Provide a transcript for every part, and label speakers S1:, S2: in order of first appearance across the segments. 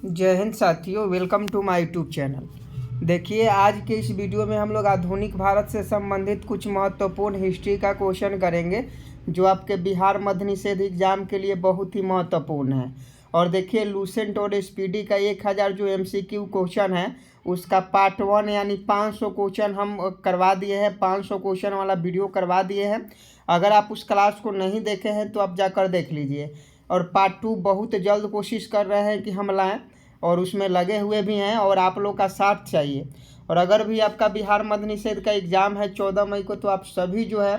S1: जय हिंद साथियों, welcome to my YouTube channel. देखिए, आज के इस वीडियो में हम लोग आधुनिक भारत से संबंधित कुछ महत्वपूर्ण हिस्ट्री का क्वेश्चन करेंगे जो आपके बिहार मध्य निषेध एग्जाम के लिए बहुत ही महत्वपूर्ण है। और देखिए, लूसेंट और स्पीडी का 1000 जो MCQ क्वेश्चन है उसका पार्ट 1 यानी 500 क्वेश्चन हम करवा दिए हैं। 500 क्वेश्चन वाला वीडियो करवा दिए हैं। अगर आप उस क्लास को नहीं देखे हैं तो आप जाकर देख लीजिए। और पार्ट 2 बहुत जल्द कोशिश कर रहे हैं कि हम लाएँ और उसमें लगे हुए भी हैं और आप लोग का साथ चाहिए। और अगर भी आपका बिहार मध्य निषेध का एग्ज़ाम है 14 मई को, तो आप सभी जो है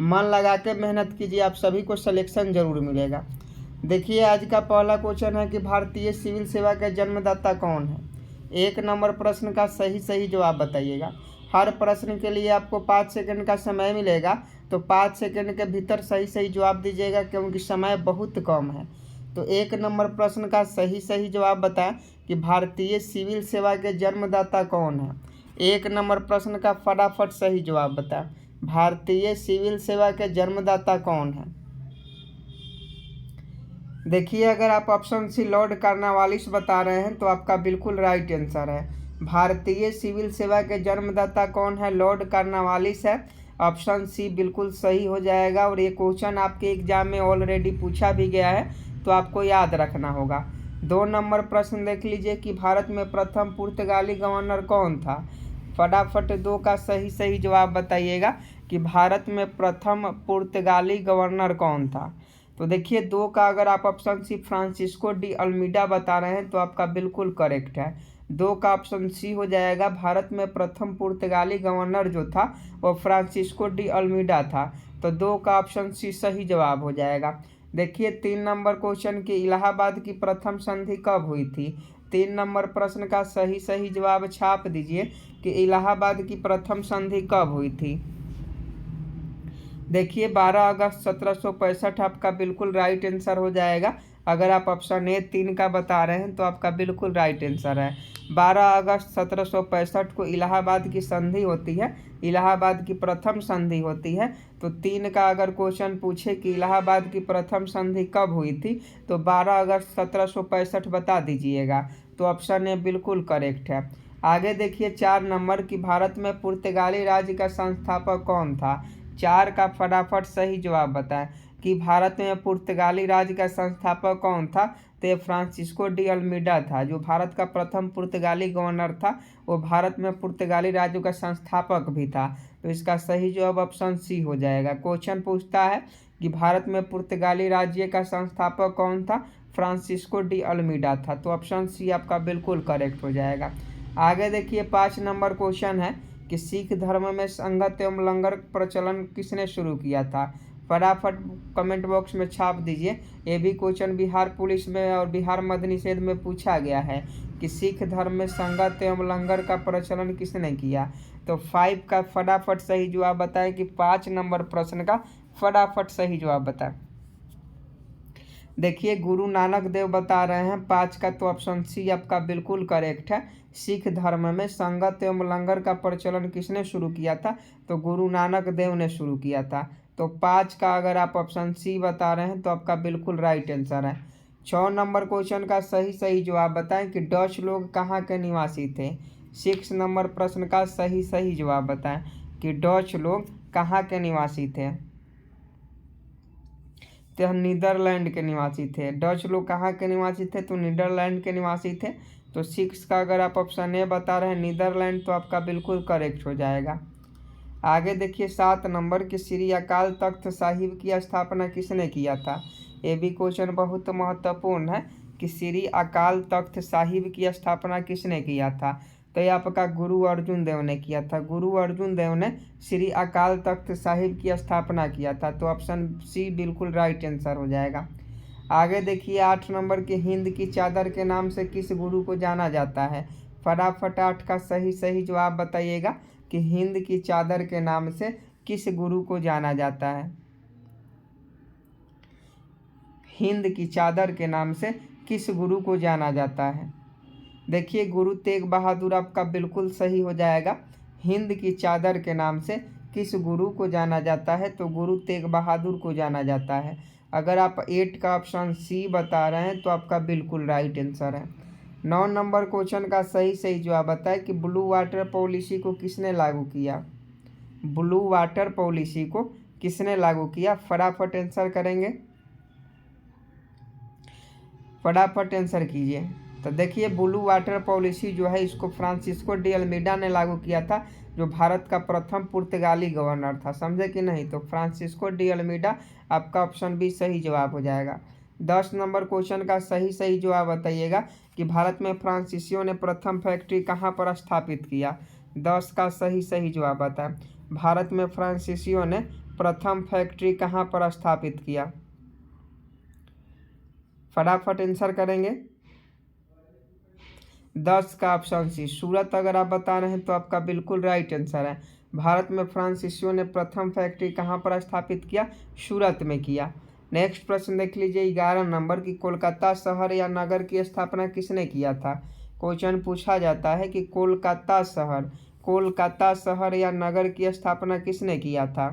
S1: मन लगा के मेहनत कीजिए, आप सभी को सिलेक्शन ज़रूर मिलेगा। देखिए, आज का पहला क्वेश्चन है कि भारतीय सिविल सेवा के जन्मदाता कौन है। 1 नंबर प्रश्न का सही जवाब बताइएगा। हर प्रश्न के लिए आपको 5 सेकंड का समय मिलेगा, तो 5 सेकंड के भीतर सही जवाब दीजिएगा क्योंकि समय बहुत कम है। तो 1 नंबर प्रश्न का सही जवाब बताएं कि भारतीय सिविल सेवा के जन्मदाता कौन है। 1 नंबर प्रश्न का फटाफट सही जवाब बताएं, भारतीय सिविल सेवा के जन्मदाता कौन है। देखिए, अगर आप ऑप्शन सी लॉर्ड कॉर्नवालिस बता रहे हैं तो आपका बिल्कुल राइट आंसर है। भारतीय सिविल सेवा के जन्मदाता कौन है, लॉर्ड कॉर्नवालिस है। ऑप्शन सी बिल्कुल सही हो जाएगा। और ये क्वेश्चन आपके एग्जाम में ऑलरेडी पूछा भी गया है, तो आपको याद रखना होगा। 2 नंबर प्रश्न देख लीजिए कि भारत में प्रथम पुर्तगाली गवर्नर कौन था। फटाफट 2 का सही जवाब बताइएगा कि भारत में प्रथम पुर्तगाली गवर्नर कौन था। तो देखिए, 2 का अगर आप option C Francisco de Almeida बता रहे हैं तो आपका बिल्कुल करेक्ट है। 2 का ऑप्शन सी हो जाएगा। भारत में प्रथम पुर्तगाली गवर्नर जो था वो फ्रांसिस्को डी अल्मीडा था। तो 2 का ऑप्शन सी सही जवाब हो जाएगा। देखिए, 3 नंबर क्वेश्चन की इलाहाबाद की प्रथम संधि कब हुई थी। 3 नंबर प्रश्न का सही जवाब छाप दीजिए कि इलाहाबाद की प्रथम संधि कब हुई थी। देखिए, 12 अगस्त 1765 आपका बिल्कुल राइट आंसर हो जाएगा। अगर आप ऑप्शन ए 3 का बता रहे हैं तो आपका बिल्कुल राइट आंसर है। 12 अगस्त 1765 को इलाहाबाद की संधि होती है, इलाहाबाद की प्रथम संधि होती है। तो 3 का अगर क्वेश्चन पूछे कि इलाहाबाद की प्रथम संधि कब हुई थी तो 12 अगस्त 1765 बता दीजिएगा। तो ऑप्शन ए बिल्कुल करेक्ट है। आगे देखिए, 4 नंबर की भारत में पुर्तगाली राज्य का संस्थापक कौन था। 4 का फटाफट सही जवाब बताएं कि भारत में पुर्तगाली राज्य का संस्थापक कौन था। तो ये फ्रांसिस्को डी अल्मीडा था। जो भारत का प्रथम पुर्तगाली गवर्नर था वो भारत में पुर्तगाली राज्य का संस्थापक भी था। तो इसका सही जवाब ऑप्शन सी हो जाएगा। क्वेश्चन पूछता है कि भारत में पुर्तगाली राज्य का संस्थापक कौन था, फ्रांसिस्को डी अल्मीडा था। तो ऑप्शन सी आपका बिल्कुल करेक्ट हो जाएगा। आगे देखिए, 5 नंबर क्वेश्चन है कि सिख धर्म में संगत एवं लंगर प्रचलन किसने शुरू किया था। फटाफट कमेंट बॉक्स में छाप दीजिए। ये भी क्वेश्चन बिहार पुलिस में और बिहार मद्य निषेध में पूछा गया है कि सिख धर्म में संगत एवं लंगर का प्रचलन किसने किया। तो 5 का फटाफट सही जवाब बताएं कि 5 नंबर प्रश्न का फटाफट सही जवाब बताएं। देखिए, गुरु नानक देव बता रहे हैं 5 का, तो ऑप्शन सी आपका बिल्कुल करेक्ट है। सिख धर्म में संगत एवं लंगर का प्रचलन किसने शुरू किया था, तो गुरु नानक देव ने शुरू किया था। तो 5 का अगर आप ऑप्शन सी बता रहे हैं तो आपका बिल्कुल राइट आंसर है। 6 नंबर क्वेश्चन का सही जवाब बताएं कि डच लोग कहाँ के निवासी थे। 6 नंबर प्रश्न का सही जवाब बताएं कि डच लोग कहाँ के निवासी थे। तो नीदरलैंड के निवासी थे। डच लोग कहाँ के निवासी थे, तो नीदरलैंड के निवासी थे। तो 6 का अगर आप ऑप्शन ए बता रहे हैं नीदरलैंड, तो आपका बिल्कुल करेक्ट हो जाएगा। आगे देखिए, 7 नंबर की श्री अकाल तख्त साहिब की स्थापना किसने किया था। ये भी क्वेश्चन बहुत महत्वपूर्ण है कि श्री अकाल तख्त साहिब की स्थापना किसने किया था। तो ये आपका गुरु अर्जुन देव ने किया था। गुरु अर्जुन देव ने श्री अकाल तख्त साहिब की स्थापना किया था। तो ऑप्शन सी बिल्कुल राइट आंसर हो जाएगा। आगे देखिए, 8 नंबर की हिंद की चादर के नाम से किस गुरु को जाना जाता है। फटाफट 8 का सही जवाब बताइएगा कि हिंद की चादर के नाम से किस गुरु को जाना जाता है। हिंद की चादर के नाम से किस गुरु को जाना जाता है। देखिए, गुरु तेग बहादुर आपका बिल्कुल सही हो जाएगा। हिंद की चादर के नाम से किस गुरु को जाना जाता है, तो गुरु तेग बहादुर को जाना जाता है। अगर आप 8 का ऑप्शन सी बता रहे हैं तो आपका बिल्कुल राइट आंसर है। 9 नंबर क्वेश्चन का सही जवाब बताए कि ब्लू वाटर पॉलिसी को किसने लागू किया। ब्लू वाटर पॉलिसी को किसने लागू किया, फटाफट आंसर करेंगे, फटाफट आंसर कीजिए। तो देखिए ब्लू वाटर पॉलिसी जो है इसको फ्रांसिस्को डी अल्मीडा ने लागू किया था, जो भारत का प्रथम पुर्तगाली गवर्नर था, समझे कि नहीं। तो फ्रांसिस्को डी अल्मीडा आपका ऑप्शन बी सही जवाब हो जाएगा। 10 नंबर क्वेश्चन का सही जवाब बताइएगा कि भारत में फ्रांसीसियों ने प्रथम फैक्ट्री कहाँ पर स्थापित किया। 10 का सही जवाब बताएं, भारत में फ्रांसीसियों ने प्रथम फैक्ट्री कहाँ पर स्थापित किया, फटाफट आंसर करेंगे। 10 का ऑप्शन सी सूरत अगर आप बता रहे हैं तो आपका बिल्कुल राइट आंसर है। भारत में फ्रांसीसियों ने प्रथम फैक्ट्री कहाँ पर स्थापित किया, सूरत में किया। नेक्स्ट प्रश्न देख लीजिए 11 नंबर की कोलकाता शहर या नगर की स्थापना किसने किया था। क्वेश्चन पूछा जाता है कि कोलकाता शहर या नगर की स्थापना किसने किया था।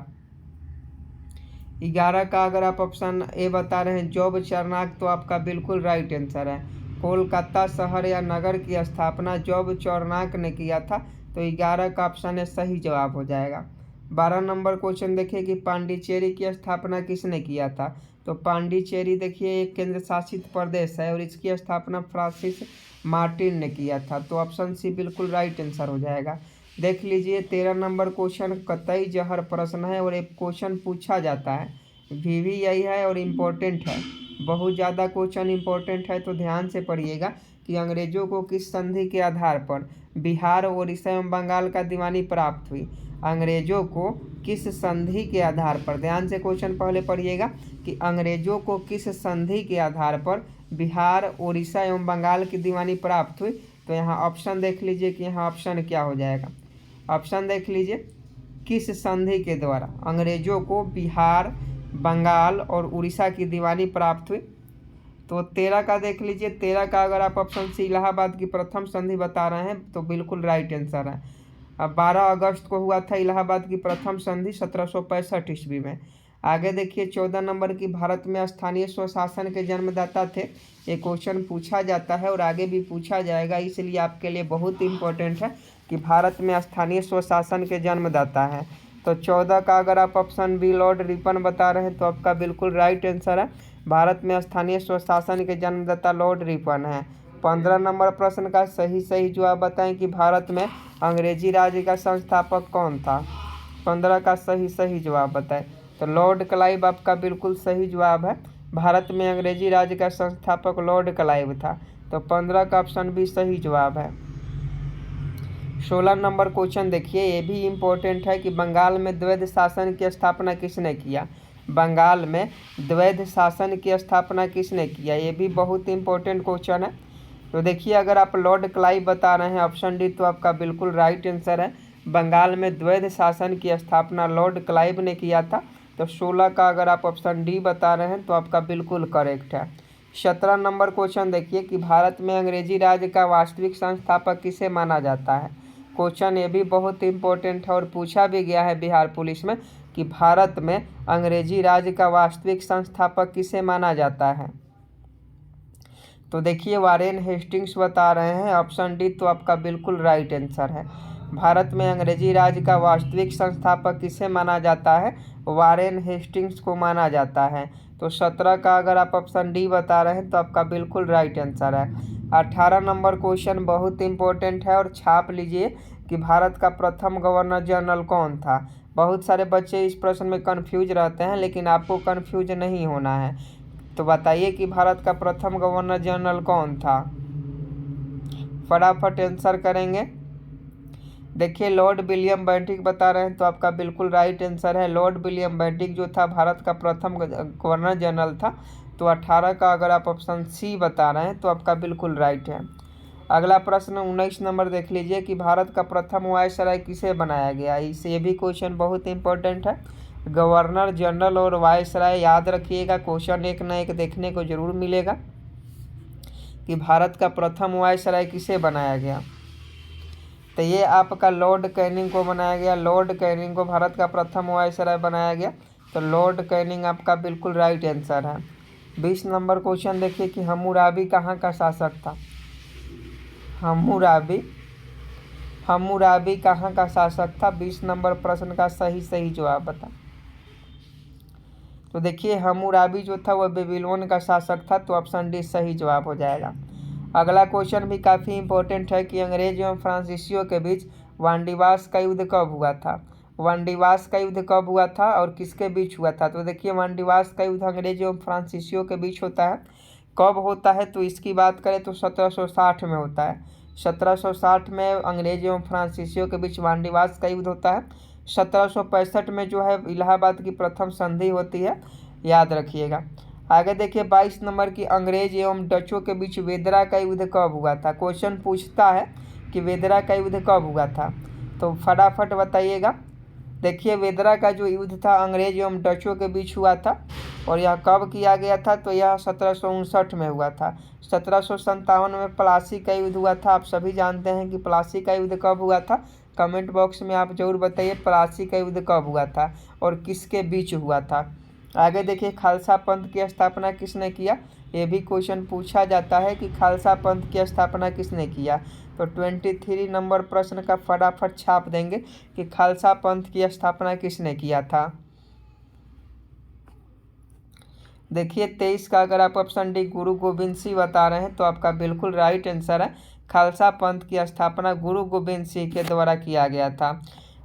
S1: 11 का अगर आप ऑप्शन ए बता रहे हैं जॉब चार्नाक, तो आपका बिल्कुल राइट आंसर है। कोलकाता शहर या नगर की स्थापना जॉब चार्नाक ने किया था, तो 11 का ऑप्शन है सही जवाब हो जाएगा। 12 नंबर क्वेश्चन देखिए कि पांडिचेरी की स्थापना किसने किया था। तो पांडिचेरी देखिए एक केंद्र शासित प्रदेश है और इसकी स्थापना फ्रांसिस मार्टिन ने किया था, तो ऑप्शन सी बिल्कुल राइट आंसर हो जाएगा। देख लीजिए 13 नंबर क्वेश्चन कतई जहर प्रश्न है और एक क्वेश्चन पूछा जाता है, VVI है और इम्पोर्टेंट है, बहुत ज़्यादा क्वेश्चन इम्पोर्टेंट है, तो ध्यान से पढ़िएगा कि अंग्रेजों को किस संधि के आधार पर बिहार, उड़ीसा एवं बंगाल का दीवानी प्राप्त हुई। अंग्रेजों को किस संधि के आधार पर, ध्यान से क्वेश्चन पहले पढ़िएगा कि अंग्रेजों को किस संधि के आधार पर बिहार, उड़ीसा एवं बंगाल की दीवानी प्राप्त हुई। तो यहाँ ऑप्शन देख लीजिए कि यहाँ ऑप्शन क्या हो जाएगा। ऑप्शन देख लीजिए, किस संधि के द्वारा अंग्रेजों को बिहार, बंगाल और उड़ीसा की दीवानी प्राप्त हुई। तो 13 का देख लीजिए, 13 का अगर आप ऑप्शन सी इलाहाबाद की प्रथम संधि बता रहे हैं तो बिल्कुल राइट आंसर है। अब 12 अगस्त को हुआ था इलाहाबाद की प्रथम संधि 1765 ईस्वी में। आगे देखिए 14 नंबर की भारत में स्थानीय स्वशासन के जन्मदाता थे, ये क्वेश्चन पूछा जाता है और आगे भी पूछा जाएगा, इसलिए आपके लिए बहुत इंपॉर्टेंट है कि भारत में स्थानीय स्वशासन के जन्मदाता है। तो 14 का अगर आप ऑप्शन बी लॉर्ड रिपन बता रहे हैं तो आपका बिल्कुल राइट आंसर है, भारत में स्थानीय स्वशासन के जन्मदाता लॉर्ड रिपन है। 15 नंबर प्रश्न का सही जवाब बताएं कि भारत में अंग्रेजी राज्य का संस्थापक कौन था। 15 का सही जवाब बताएं। तो लॉर्ड क्लाइव आपका बिल्कुल सही जवाब है, भारत में अंग्रेजी राज्य का संस्थापक लॉर्ड क्लाइव था। तो 15 का ऑप्शन भी सही जवाब है। 16 नंबर क्वेश्चन देखिए, ये भी इम्पोर्टेंट है कि बंगाल में द्वैध शासन की स्थापना किसने किया। बंगाल में द्वैध शासन की स्थापना किसने किया, ये भी बहुत इंपॉर्टेंट क्वेश्चन है। तो देखिए अगर आप लॉर्ड क्लाइव बता रहे हैं ऑप्शन डी, तो आपका बिल्कुल राइट आंसर है, बंगाल में द्वैध शासन की स्थापना लॉर्ड क्लाइव ने किया था। तो 16 का अगर आप ऑप्शन डी बता रहे हैं तो आपका बिल्कुल करेक्ट है। 17 नंबर क्वेश्चन देखिए कि भारत में अंग्रेजी राज्य का वास्तविक संस्थापक किसे माना जाता है। क्वेश्चन ये भी बहुत इंपॉर्टेंट है और पूछा भी गया है बिहार पुलिस में कि भारत में अंग्रेजी राज्य का वास्तविक संस्थापक किसे माना जाता है। तो देखिए वारेन हेस्टिंग्स बता रहे हैं ऑप्शन डी, तो आपका बिल्कुल राइट आंसर है, भारत में अंग्रेजी राज्य का वास्तविक संस्थापक किसे माना जाता है, वारेन हेस्टिंग्स को माना जाता है। तो 17 का अगर आप ऑप्शन डी बता रहे हैं तो आपका बिल्कुल राइट आंसर है। 18 नंबर क्वेश्चन बहुत इंपॉर्टेंट है और छाप लीजिए कि भारत का प्रथम गवर्नर जनरल कौन था। बहुत सारे बच्चे इस प्रश्न में कन्फ्यूज रहते हैं, लेकिन आपको कन्फ्यूज नहीं होना है। तो बताइए कि भारत का प्रथम गवर्नर जनरल कौन था, फटाफट आंसर करेंगे। देखिए लॉर्ड विलियम बेंटिक बता रहे हैं तो आपका बिल्कुल राइट आंसर है, लॉर्ड विलियम बेंटिक जो था भारत का प्रथम गवर्नर जनरल था। तो 18 का अगर आप ऑप्शन सी बता रहे हैं तो आपका बिल्कुल राइट है। अगला प्रश्न 19 नंबर देख लीजिए कि भारत का प्रथम वायसराय किसे बनाया गया। इससे भी क्वेश्चन बहुत इंपॉर्टेंट है, गवर्नर जनरल और वायसराय याद रखिएगा, क्वेश्चन एक न एक देखने को जरूर मिलेगा कि भारत का प्रथम वायसराय किसे बनाया गया। तो ये आपका लॉर्ड कैनिंग को बनाया गया, लॉर्ड कैनिंग को भारत का प्रथम वायसराय बनाया गया। तो लॉर्ड कैनिंग आपका बिल्कुल राइट आंसर है। 20 नंबर क्वेश्चन देखिए कि हम्मुराबी कहाँ का शासक था। हम्मुराबी हम्मुराबी कहाँ का शासक था? 20 नंबर प्रश्न का सही जवाब बता। तो देखिए हम्मुराबी जो था वह बेबीलोन का शासक था, तो ऑप्शन डी सही जवाब हो जाएगा। अगला क्वेश्चन भी काफ़ी इंपॉर्टेंट है कि अंग्रेज एवं फ्रांसीसियों के बीच वानडीवास का युद्ध कब हुआ था? वानडीवास का युद्ध कब हुआ था और किसके बीच हुआ था? तो देखिए वानडीवास का युद्ध अंग्रेज एवं फ्रांसीसियों के बीच होता है। कब होता है तो इसकी बात करें तो 1760 में होता है। 1760 में अंग्रेज एवं फ्रांसीसियों के बीच वानडीवास का युद्ध होता है। 1765 में जो है इलाहाबाद की प्रथम संधि होती है, याद रखिएगा। आगे देखिए 22 नंबर की अंग्रेज एवं डचों के बीच वेदरा का युद्ध कब हुआ था? क्वेश्चन पूछता है कि वेदरा का युद्ध कब हुआ था, तो फटाफट बताइएगा। देखिए वेदरा का जो युद्ध था अंग्रेज एवं डचों के बीच हुआ था, और यह कब किया गया था? तो यह 1759 में हुआ था। 1757 में प्लासी का युद्ध हुआ था। आप सभी जानते हैं कि प्लासी का युद्ध कब हुआ था। कमेंट बॉक्स में आप जरूर बताइए प्लासी का युद्ध कब हुआ था और किसके बीच हुआ था। आगे देखिए खालसा पंथ की स्थापना किसने किया? ये भी क्वेश्चन पूछा जाता है कि खालसा पंथ की स्थापना किसने किया। तो 23 नंबर प्रश्न का फटाफट छाप देंगे कि खालसा पंथ की स्थापना किसने किया था। देखिए 23 का अगर आप ऑप्शन डी गुरु गोविंद सिंह बता रहे हैं तो आपका बिल्कुल राइट आंसर है। खालसा पंथ की स्थापना गुरु गोविंद सिंह के द्वारा किया गया था।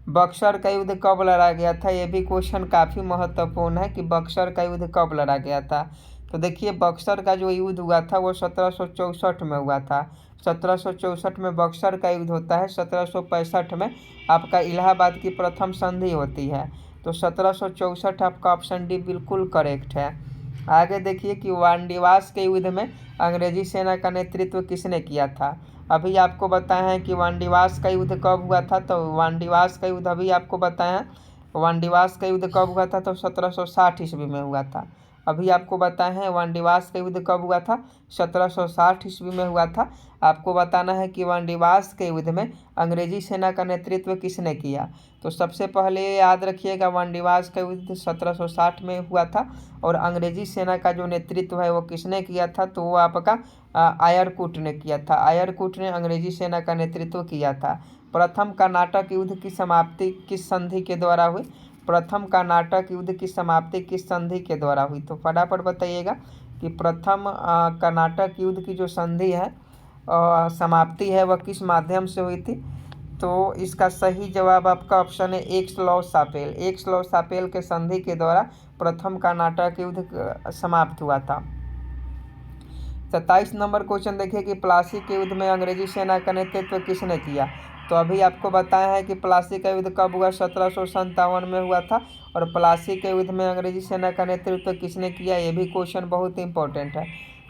S1: बक्सर का युद्ध कब लड़ा गया था? ये भी क्वेश्चन काफ़ी महत्वपूर्ण है कि बक्सर का युद्ध कब लड़ा गया था। तो देखिए बक्सर का जो युद्ध हुआ था वो 1764 में हुआ था। 1764 में बक्सर का युद्ध होता है। 1765 में आपका इलाहाबाद की प्रथम संधि होती है। तो 1764 आपका ऑप्शन डी बिल्कुल करेक्ट है। आगे देखिए कि वानडीवास के युद्ध में अंग्रेजी सेना का नेतृत्व किसने किया था? अभी आपको बताया है कि वानडीवास का युद्ध कब हुआ था, तो वानडीवास का युद्ध अभी आपको बताया है। वानडीवास का युद्ध कब हुआ था? तो 1760 ईस्वी में हुआ था। अभी आपको बताए हैं वानडीवास का युद्ध कब हुआ था? 1760 ईस्वी में हुआ था। आपको बताना है कि वानडीवास के युद्ध में अंग्रेजी सेना का नेतृत्व किसने किया। तो सबसे पहले याद रखिएगा वानडीवास का युद्ध 1760 में हुआ था, और अंग्रेजी सेना का जो नेतृत्व है वो किसने किया था? तो वो आपका आयरकुट ने किया था। आयरकुट ने अंग्रेजी सेना का नेतृत्व किया था। प्रथम कर्नाटक युद्ध की समाप्ति किस संधि के द्वारा हुई? प्रथम कर्नाटक युद्ध की समाप्ति किस संधि के द्वारा हुई? तो फटाफट बताइएगा कि प्रथम कर्नाटक युद्ध की जो संधि है समाप्ति है वह किस माध्यम से हुई थी? तो इसका सही जवाब आपका ऑप्शन है एक्स-लॉ-शापेल। एक्स-लॉ-शापेल के संधि के द्वारा प्रथम कर्नाटक युद्ध समाप्त हुआ था। 27 नंबर क्वेश्चन देखिए कि प्लासी के युद्ध में अंग्रेजी सेना का नेतृत्व किसने किया? तो अभी आपको बताया है कि प्लासी का युद्ध कब हुआ? 1757 में हुआ था। और प्लासी के युद्ध में अंग्रेजी सेना का नेतृत्व किसने किया? ये भी क्वेश्चन बहुत इंपॉर्टेंट है।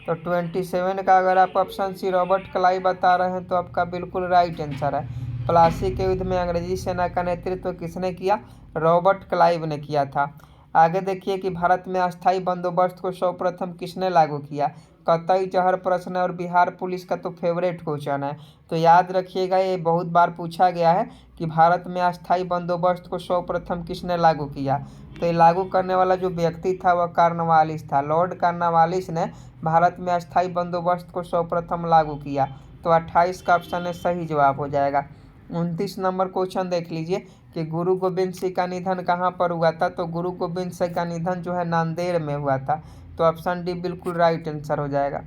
S1: तो 27 का अगर आप ऑप्शन सी रॉबर्ट क्लाइव बता रहे हैं तो आपका बिल्कुल राइट आंसर है। प्लासी के युद्ध में अंग्रेजी सेना का नेतृत्व किसने किया? रॉबर्ट क्लाइव ने किया था। आगे देखिए कि भारत में अस्थायी बंदोबस्त को सर्वप्रथम किसने लागू किया? कतई जहर प्रश्न है और बिहार पुलिस का तो फेवरेट क्वेश्चन है। तो याद रखिएगा ये बहुत बार पूछा गया है कि भारत में अस्थायी बंदोबस्त को सर्वप्रथम किसने लागू किया। तो ये लागू करने वाला जो व्यक्ति था वह कॉर्नवालिस था। लॉर्ड कॉर्नवालिस ने भारत में अस्थायी बंदोबस्त को सर्वप्रथम लागू किया। तो 28 का ऑप्शन है सही जवाब हो जाएगा। 29 नंबर क्वेश्चन देख लीजिए कि गुरु गोविंद सिंह का निधन कहाँ पर हुआ था? तो गुरु गोविंद सिंह का निधन जो है नांदेड़ में हुआ था। तो ऑप्शन डी बिल्कुल राइट आंसर हो जाएगा।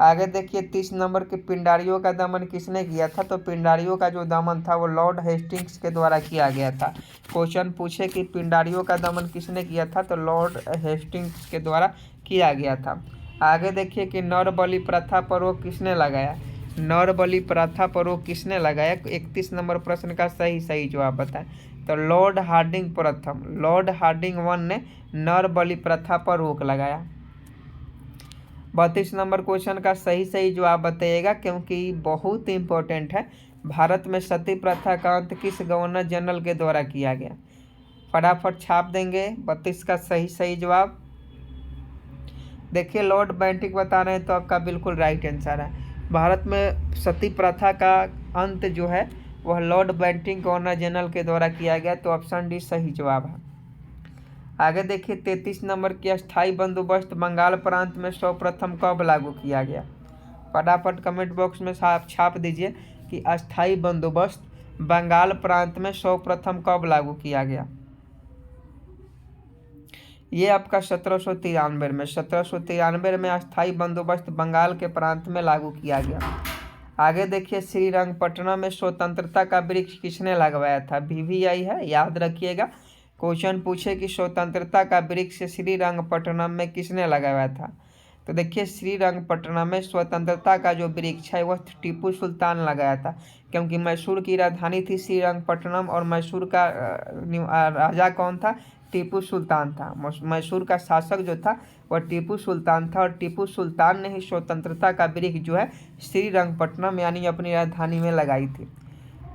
S1: आगे देखिए 30 नंबर के पिंडारियों का दमन किसने किया था? तो पिंडारियों का जो दमन था वो लॉर्ड हेस्टिंग्स के द्वारा किया गया था। क्वेश्चन पूछे कि पिंडारियों का दमन किसने किया था? तो लॉर्ड हेस्टिंग्स के द्वारा किया गया था। आगे देखिए कि नर बलि प्रथा पर रोक किसने लगाया? नर बलि प्रथा पर रोक किसने लगाया? 31 नंबर प्रश्न का सही जवाब बताएं। तो लॉर्ड हार्डिंग प्रथम, लॉर्ड हार्डिंग वन ने नर बलि प्रथा पर रोक लगाया। 32 नंबर क्वेश्चन का सही जवाब बताइएगा क्योंकि बहुत इंपॉर्टेंट है। भारत में सती प्रथा का अंत किस गवर्नर जनरल के द्वारा किया गया? फटाफट छाप देंगे 32 का सही जवाब। देखिए लॉर्ड बेंटिक बता रहे हैं तो आपका बिल्कुल राइट आंसर है। भारत में सती प्रथा का अंत जो है वह लॉर्ड बेंटिक गवर्नर जनरल के द्वारा किया गया। तो ऑप्शन डी सही जवाब है। आगे देखिए 33 नंबर की अस्थायी बंदोबस्त बंगाल प्रांत में सर्वप्रथम कब लागू किया गया? फटाफट कमेंट बॉक्स में छाप दीजिए कि अस्थाई बंदोबस्त बंगाल प्रांत में सर्वप्रथम कब लागू किया गया। ये आपका 1793 में 1793 में अस्थाई बंदोबस्त बंगाल के प्रांत में लागू किया गया। आगे देखिए, श्रीरंगपट्टनम में स्वतंत्रता का वृक्ष किसने लगवाया था। VVI है, याद रखिएगा। क्वेश्चन पूछे कि स्वतंत्रता का वृक्ष श्रीरंगपट्टनम में किसने लगाया था, तो देखिए श्रीरंगपट्टनम में स्वतंत्रता का जो वृक्ष है वह टीपू सुल्तान लगाया था, क्योंकि मैसूर की राजधानी थी श्रीरंगपट्टनम और मैसूर का राजा कौन था, टीपू सुल्तान था। मैसूर का शासक जो था वह टीपू सुल्तान था और टीपू सुल्तान ने ही स्वतंत्रता का वृक्ष जो है श्रीरंगपट्टनम यानी अपनी राजधानी में लगाई थी।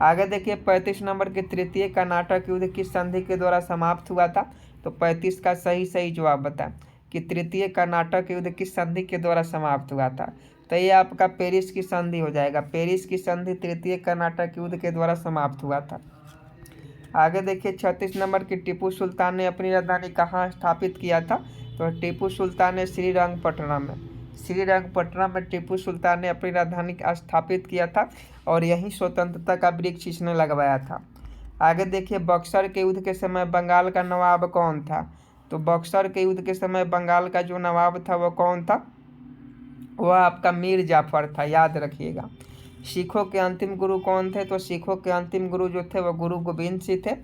S1: आगे देखिए, 35 नंबर के तृतीय कर्नाटक युद्ध किस संधि के द्वारा समाप्त हुआ था, तो 35 का सही जवाब बताएं कि तृतीय कर्नाटक युद्ध किस संधि के द्वारा समाप्त हुआ था, तो ये आपका पेरिस की संधि हो जाएगा। पेरिस की संधि तृतीय कर्नाटक युद्ध के द्वारा समाप्त हुआ था। आगे देखिए, 36 नंबर की टीपू सुल्तान ने अपनी राजधानी कहाँ स्थापित किया था, तो टीपू सुल्तान ने श्रीरंगपट्टनम में टीपू सुल्तान ने अपनी राजधानी स्थापित किया था और यही स्वतंत्रता का वृक्ष इसने लगवाया था। आगे देखिए, बक्सर के युद्ध के समय बंगाल का नवाब कौन था, तो बक्सर के युद्ध के समय बंगाल का जो नवाब था वह कौन था, वह आपका मीर जाफर था, याद रखिएगा। सिखों के अंतिम गुरु कौन थे, तो सिखों के अंतिम गुरु जो थे वह गुरु गोविंद सिंह थे।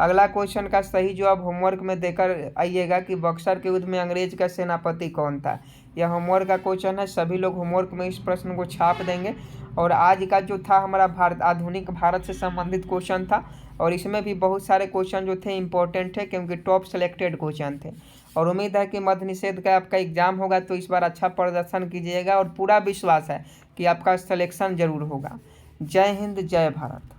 S1: अगला क्वेश्चन का सही जवाब होमवर्क में देकर आइएगा कि बक्सर के युद्ध में अंग्रेज का सेनापति कौन था। यह होमवर्क का क्वेश्चन है, सभी लोग होमवर्क में इस प्रश्न को छाप देंगे। और आज का जो था हमारा आधुनिक भारत से संबंधित क्वेश्चन था और इसमें भी बहुत सारे क्वेश्चन जो थे इंपॉर्टेंट थे, क्योंकि टॉप सेलेक्टेड क्वेश्चन थे। और उम्मीद है कि मद्य निषेध का आपका एग्जाम होगा तो इस बार अच्छा प्रदर्शन कीजिएगा और पूरा विश्वास है कि आपका सिलेक्शन जरूर होगा। जय हिंद, जय भारत।